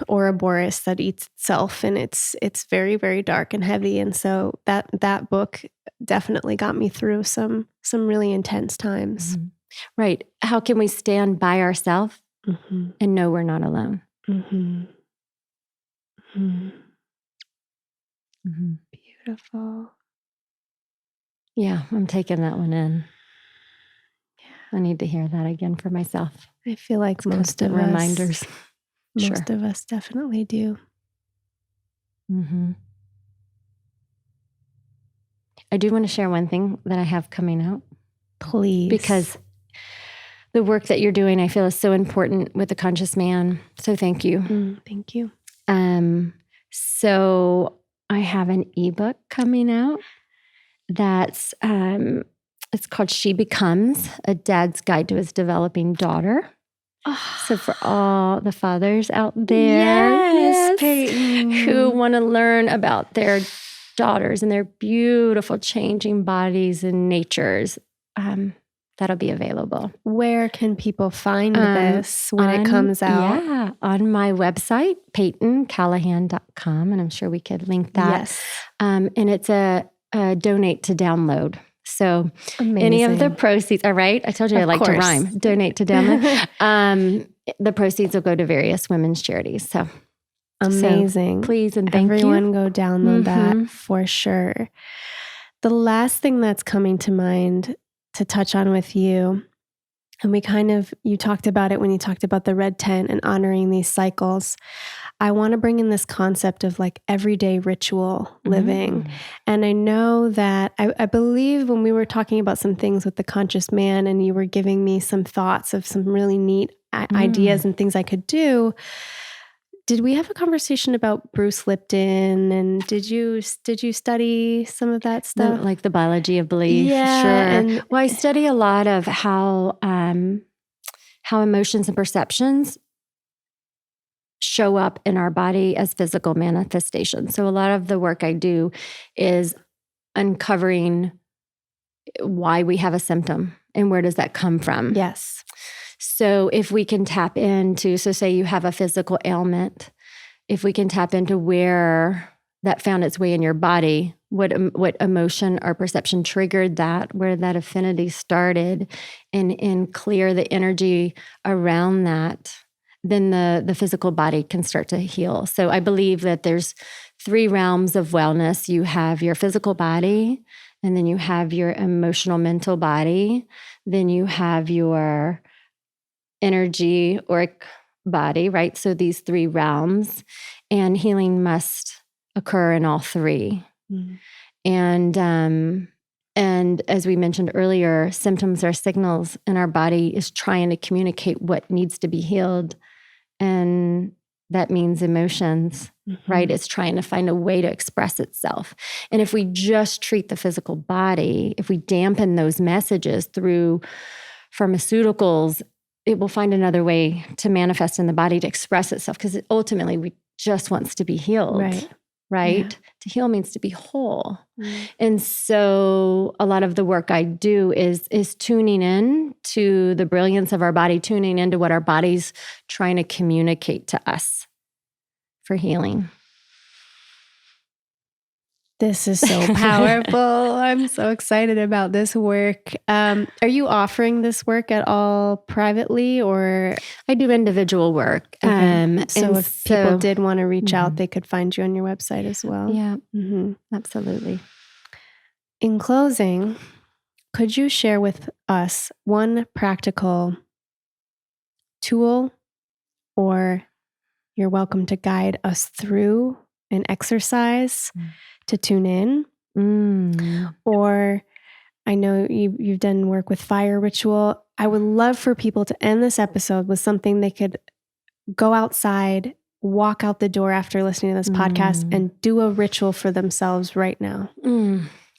Ouroboros that eats itself, and it's very, very dark and heavy. And so that book definitely got me through some really intense times. Mm-hmm. Right. How can we stand by ourselves and know we're not alone? Beautiful. Yeah, I'm taking that one in. I need to hear that again for myself. I feel like it's most of reminders. us, most of us definitely do. I do want to share one thing that I have coming out. Please. Because the work that you're doing, I feel, is so important with the conscious man. So thank you. Thank you. So I have an ebook coming out that's it's called She Becomes, A Dad's Guide to His Developing Daughter. So for all the fathers out there who want to learn about their daughters and their beautiful changing bodies and natures, that'll be available. Where can people find this when it comes out? Yeah, on my website, PeytonCallahan.com, and I'm sure we could link that. Yes. And it's a donate to download. So Amazing. Any of the proceeds, all right? I told you I like to rhyme. Donate to download. The proceeds will go to various women's charities. So amazing. So please and thank Everyone go download that for sure. The last thing that's coming to mind to touch on with you, and you talked about it when you talked about the red tent and honoring these cycles. I want to bring in this concept of like everyday ritual living. And I know that I believe when we were talking about some things with the conscious man and you were giving me some thoughts of some really neat ideas and things I could do. Did we have a conversation about Bruce Lipton, and did you study some of that stuff? Like the biology of belief? Yeah. Sure. Well, I study a lot of how emotions and perceptions show up in our body as physical manifestations. So a lot of the work I do is uncovering why we have a symptom and where does that come from. Yes. So if we can tap into, so say you have a physical ailment, if we can tap into where that found its way in your body, what emotion or perception triggered that, where that affinity started, and clear the energy around that, then the physical body can start to heal. So I believe that there's 3 realms of wellness. You have your physical body, and then you have your emotional mental body, then you have your energy or body, right? So these 3 realms, and healing must occur in all 3. And as we mentioned earlier, symptoms are signals, and our body is trying to communicate what needs to be healed. And that means emotions, right? It's trying to find a way to express itself. And if we just treat the physical body, if we dampen those messages through pharmaceuticals it will find another way to manifest in the body, to express itself, because ultimately we just wants to be healed. Right? Yeah. To heal means to be whole. And so a lot of the work I do is tuning in to the brilliance of our body, tuning into what our body's trying to communicate to us for healing. This is so powerful. I'm so excited about this work. Are you offering this work at all privately, or? I do individual work. Okay. So if people did want to reach out, they could find you on your website as well. Yeah, absolutely. In closing, could you share with us one practical tool, or you're welcome to guide us through an exercise to tune in? Or I know you've done work with fire ritual. I would love for people to end this episode with something they could go outside, walk out the door after listening to this podcast, and do a ritual for themselves right now.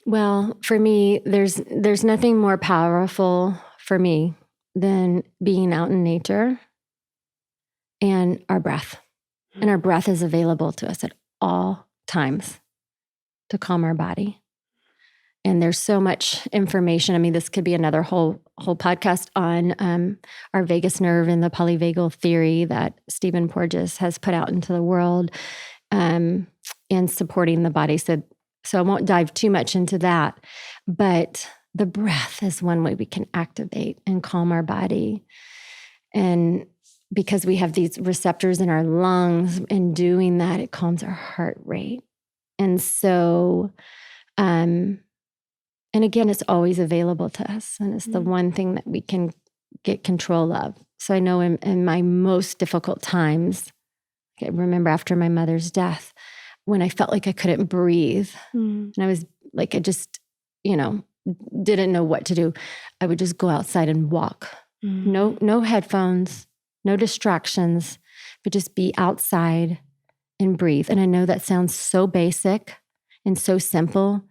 Well, for me, there's nothing more powerful for me than being out in nature and our breath. And our breath is available to us at all times to calm our body. And there's so much information. I mean, this could be another whole podcast on our vagus nerve and the polyvagal theory that Stephen Porges has put out into the world, and supporting the body. So I won't dive too much into that. But the breath is one way we can activate and calm our body. And because we have these receptors in our lungs, and doing that, it calms our heart rate. And so, and again, it's always available to us. And it's the one thing that we can get control of. So I know in my most difficult times, I remember after my mother's death, when I felt like I couldn't breathe, and I was like, I just, didn't know what to do. I would just go outside and walk. No headphones, no distractions, but just be outside and breathe. And I know that sounds so basic and so simple,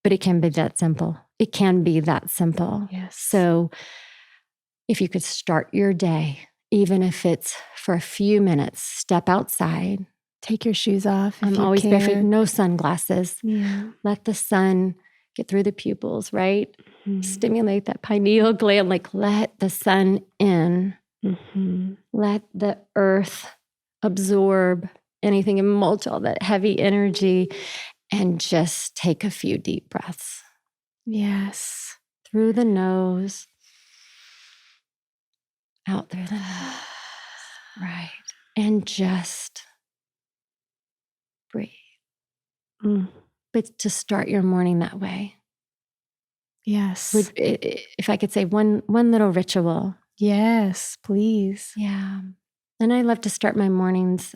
but it can be that simple. It can be that simple. Yes. So if you could start your day, even if it's for a few minutes, step outside. Take your shoes off. I'm always barefoot, no sunglasses. Yeah. Let the sun get through the pupils, right? Stimulate that pineal gland, like let the sun in. Let the earth absorb anything and mulch all that heavy energy, and just take a few deep breaths. Yes. Through the nose, out through the nose. Right. And just breathe. But to start your morning that way. Yes. If I could say one little ritual. Yes, please. Yeah. And I love to start my mornings.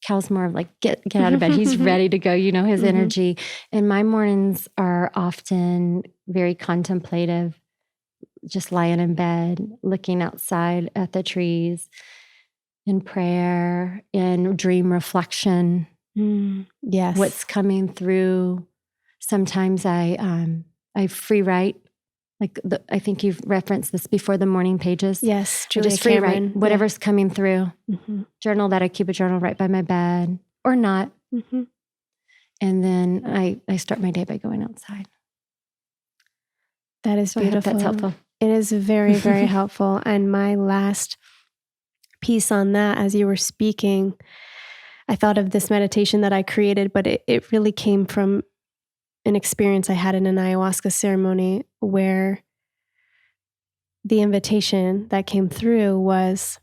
Cal's more of like, get out of bed. He's ready to go, his energy. And my mornings are often very contemplative, just lying in bed, looking outside at the trees, in prayer, in dream reflection. Yes. What's coming through. Sometimes I free write. I think you've referenced this before, the morning pages. Yes, Julia just free write whatever's coming through. Journal that. I keep a journal right by my bed, or not. And then I start my day by going outside. That is beautiful. I hope that's helpful. It is very, very helpful. And my last piece on that, as you were speaking, I thought of this meditation that I created, but it really came from an experience I had in an ayahuasca ceremony, where the invitation that came through was,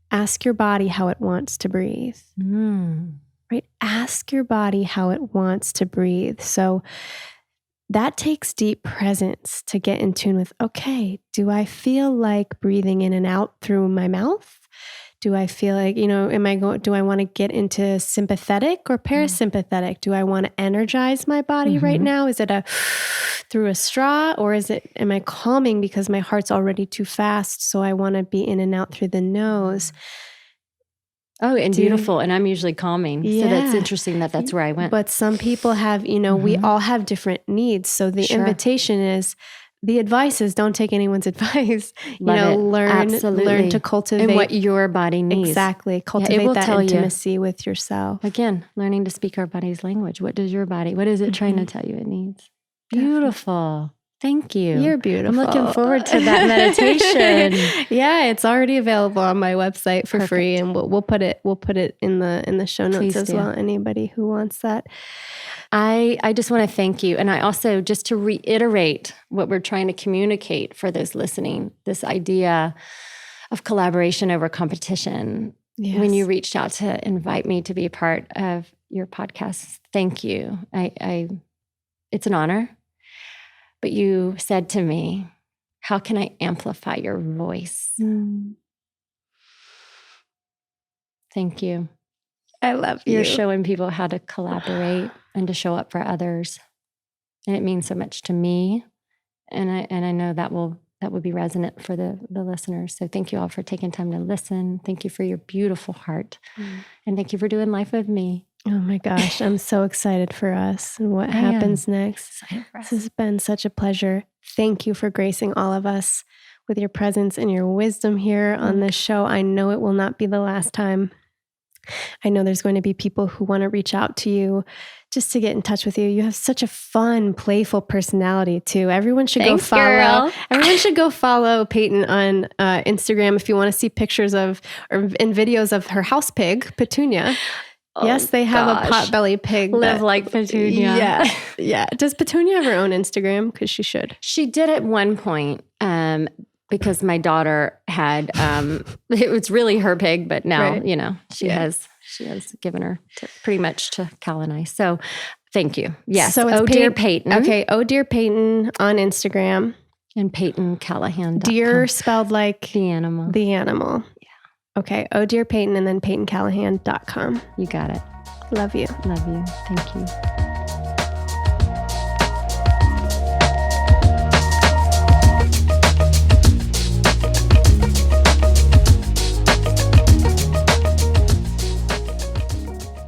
ask your body how it wants to breathe. Right? Ask your body how it wants to breathe. So that takes deep presence to get in tune with, okay, do I feel like breathing in and out through my mouth? Do I feel like, do I want to get into sympathetic or parasympathetic? Do I want to energize my body right now? Is it through a straw, or am I calming because my heart's already too fast? So I want to be in and out through the nose. Oh, and beautiful. And I'm usually calming. Yeah. So that's interesting that's where I went. But some people have, we all have different needs. So the invitation is, the advice is don't take anyone's advice. Love it. Learn Absolutely. to cultivate and what your body needs. Exactly. Cultivate that intimacy with yourself. Again, learning to speak our body's language. What is it trying to tell you it needs? Beautiful. Thank you. You're beautiful. I'm looking forward to that meditation. Yeah, it's already available on my website for free, and we'll put it in the show notes Please as well. Anybody who wants that. I just want to thank you. And I also, just to reiterate what we're trying to communicate for those listening, this idea of collaboration over competition. Yes. When you reached out to invite me to be a part of your podcast, thank you. It's an honor. But you said to me, how can I amplify your voice? Thank you. I love you. You're showing people how to collaborate and to show up for others. And it means so much to me. And I know that will be resonant for the listeners. So thank you all for taking time to listen. Thank you for your beautiful heart. And thank you for doing life with me. Oh my gosh, I'm so excited for us and what happens next. This has been such a pleasure. Thank you for gracing all of us with your presence and your wisdom here on this show. I know it will not be the last time. I know there's going to be people who want to reach out to you just to get in touch with you. You have such a fun, playful personality too. Everyone should go follow. Everyone should go follow Peyton on Instagram if you want to see pictures of and videos of her house pig, Petunia. Oh, yes, they have a potbelly pig. Live like Petunia. Yeah. Does Petunia have her own Instagram? Because she should. She did at one point. Because my daughter had, it was really her pig, but now, she has given her pretty much to Cal and I. So thank you. Yes. So it's Dear Peyton. Okay. Oh, Dear Peyton on Instagram. And Peyton Callahan. Dear spelled like the animal. The animal. Yeah. Okay. Oh, Dear Peyton and then PeytonCallahan.com. You got it. Love you. Love you. Thank you.